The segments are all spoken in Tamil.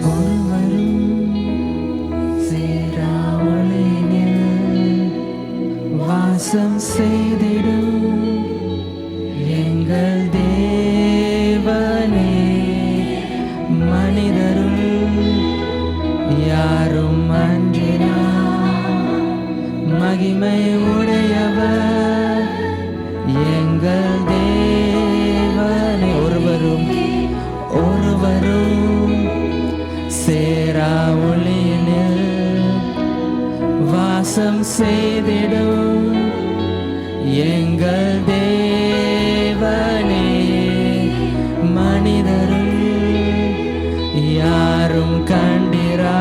ஒருவரும் சேரா ஒளியில் வாசம் செய்திடும் எங்கள் தேவனே. மனிதருள் யாரும் அன்றினார் மகிமை உடையவர் எங்கள் தேவனே. ஒருவரும் சேரா ஒளியினில் வாசம் செய்திடும் எங்கள் தேவனே. மனிதருள் யாரும் கண்டிரா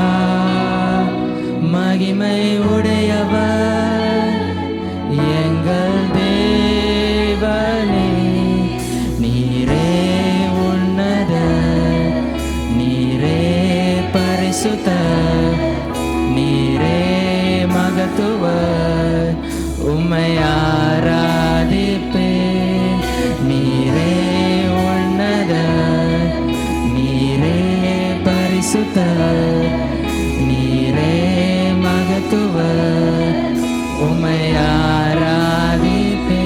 மகிமை உடையவர் எங்கள் தேவனே. நீரே உன்னத, நீரே பரிசுத்த, நீரே மகத்துவ, உம்மை ஆராதிப்பேன். நீரே உன்னத, நீரே பரிசுத்த, நீரே மகத்துவ, உம்மை ஆராதிப்பேன்.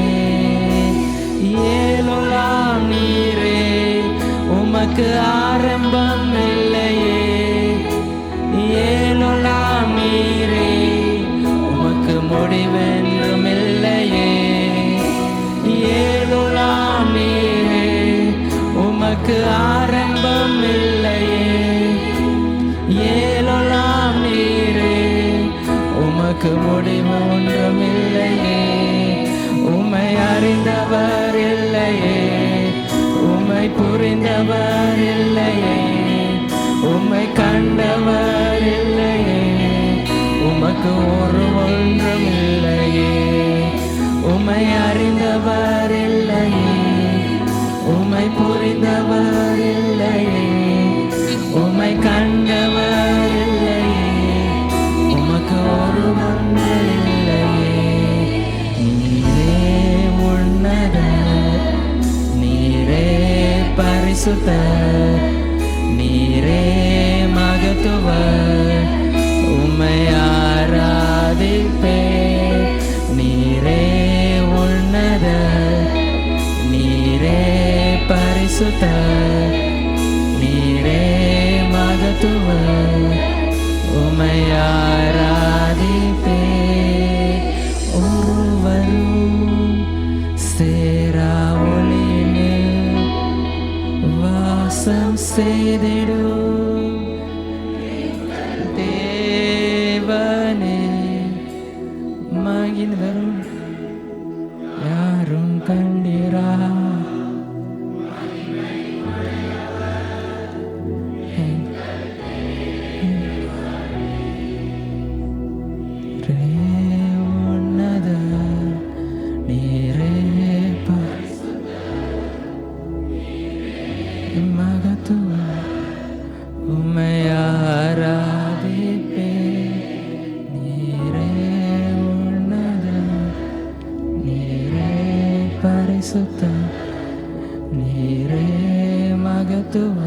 ஏலோலாம் நீரே, உமக்கு ஆரம்பம் இல்லையே. ஏலோலாம் நீரே, உமக்கு முடிவென்றும் இல்லையே. ஏலோலாம் நீரே, உமக்கு ஆரம்பம் இல்லையே. ஏலோலாம் நீரே, உமக்கு முடிவு ஒன்றும் இல்லையே. உம்மை அறிந்தவர் இல்லையே, உம்மை புரிந்தவர் இல்லையே, உம்மை கண்டவர் இல்லையே. உமக்கு ஒரு ஒன்றும் இல்லையே. உம்மை அறிந்தவர் இல்லையே, உம்மை புரிந்தவர் இல்லையே, உம்மை கண்டவர் இல்லையே. உமக்கு ஒரு ஒன்று இல்லையே. நீரே உன்னத, நீரே பரிசுத்த, நீரே மகத்துவ, உம்மை ஆராதிப்பேன். நீரே உன்னத, நீரே பரிசுத்த, நீரே மகத்துவ, உம்மை ஆராதிப்பேன். ஒருவரும் சேரா ஒளியினில் வாசம் செய்திடும் தேவனே. மகிழ்வரும் யாரும் கண்டிரா உன்னத, நீரே மகத்துவ, உம்மை ஆராதிப்பேன். நீரே உன்னத, நீரே பரிசுத்த, நீரே மகத்துவ,